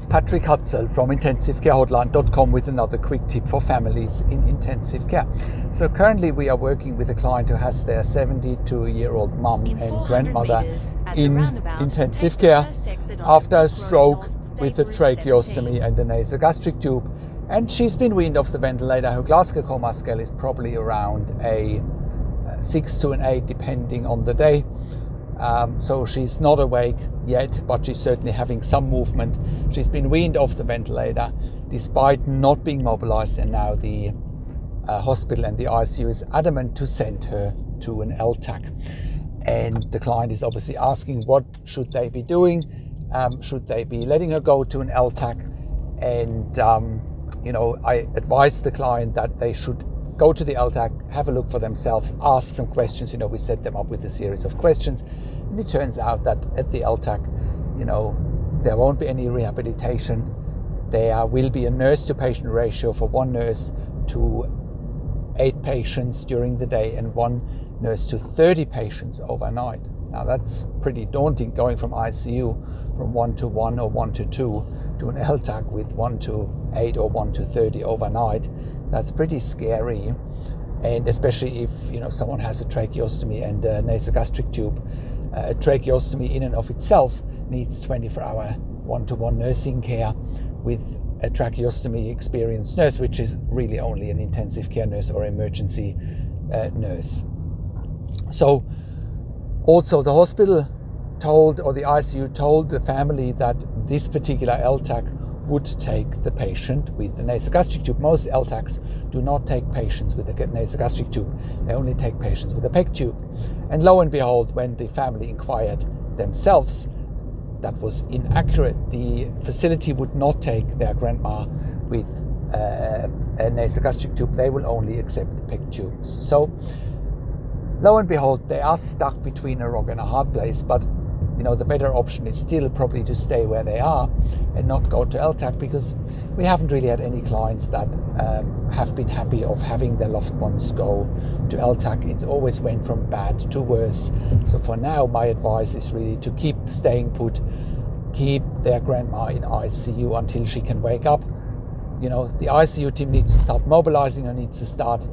it's Patrick Hutzel from intensivecarehotline.com with another quick tip for families in intensive care. So currently we are working with a client who has their 72-year-old mum and grandmother in intensive care after a stroke with a tracheostomy and a nasogastric tube. And she's been weaned off the ventilator. Her Glasgow Coma scale is probably around a 6 to an 8 depending on the day. So she's not awake yet, but she's certainly having some movement. She's been weaned off the ventilator despite not being mobilized, and now the hospital and the ICU is adamant to send her to an LTAC. And the client is obviously asking, what should they be doing? Should they be letting her go to an LTAC? And I advise the client that they should go to the LTAC, have a look for themselves, ask some questions. We set them up with a series of questions. And it turns out that at the LTAC, there won't be any rehabilitation. There will be a nurse to patient ratio for one nurse to 8 patients during the day and one nurse to 30 patients overnight. Now that's pretty daunting, going from ICU from 1 to 1 or 1 to 2 to an LTAC with 1 to 8 or 1 to 30 overnight. That's pretty scary. And especially if someone has a tracheostomy and a nasogastric tube. A tracheostomy in and of itself needs 24-hour one-to-one nursing care with a tracheostomy experienced nurse, which is really only an intensive care nurse or emergency nurse. So also the hospital told, or the ICU told the family that this particular LTAC would take the patient with the nasogastric tube. Most LTACs do not take patients with a nasogastric tube. They only take patients with a PEG tube. And lo and behold, when the family inquired themselves, that was inaccurate. The facility would not take their grandma with a nasogastric tube. They will only accept PEG tubes. So lo and behold, they are stuck between a rock and a hard place. But the better option is still probably to stay where they are and not go to LTAC, because we haven't really had any clients that have been happy of having their loved ones go to LTAC. It always went from bad to worse. So for now, my advice is really to keep staying put, keep their grandma in ICU until she can wake up. The ICU team needs to start mobilizing her, needs to start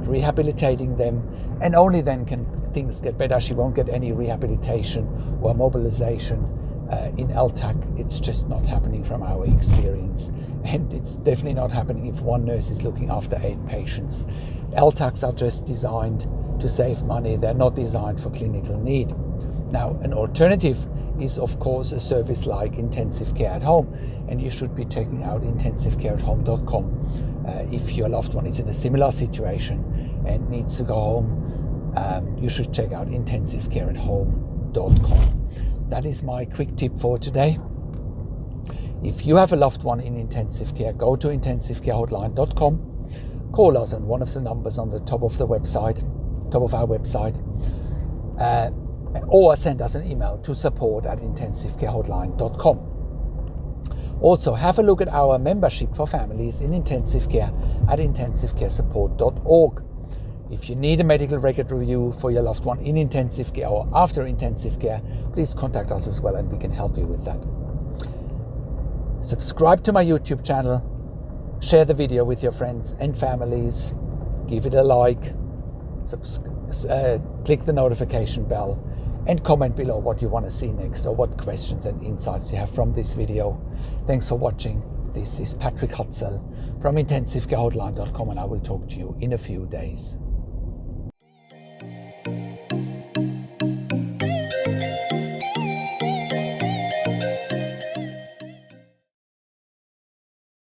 rehabilitating them, and only then can things get better. She won't get any rehabilitation or mobilization in LTAC. It's just not happening from our experience, and it's definitely not happening if one nurse is looking after 8 patients. LTACs are just designed to save money. They're not designed for clinical need. Now, an alternative is of course a service like intensive care at home, and you should be checking out intensivecareathome.com if your loved one is in a similar situation and needs to go home. You should check out intensivecareathome.com. That is my quick tip for today. If you have a loved one in intensive care, go to intensivecarehotline.com, call us on one of the numbers on the top of our website, or send us an email to support@intensivecarehotline.com. Also, have a look at our membership for families in intensive care at intensivecaresupport.org. If you need a medical record review for your loved one in intensive care or after intensive care, please contact us as well and we can help you with that. Subscribe to my YouTube channel, share the video with your friends and families, give it a like, click the notification bell, and comment below what you want to see next or what questions and insights you have from this video. Thanks for watching. This is Patrick Hutzel from intensivecarehotline.com, and I will talk to you in a few days.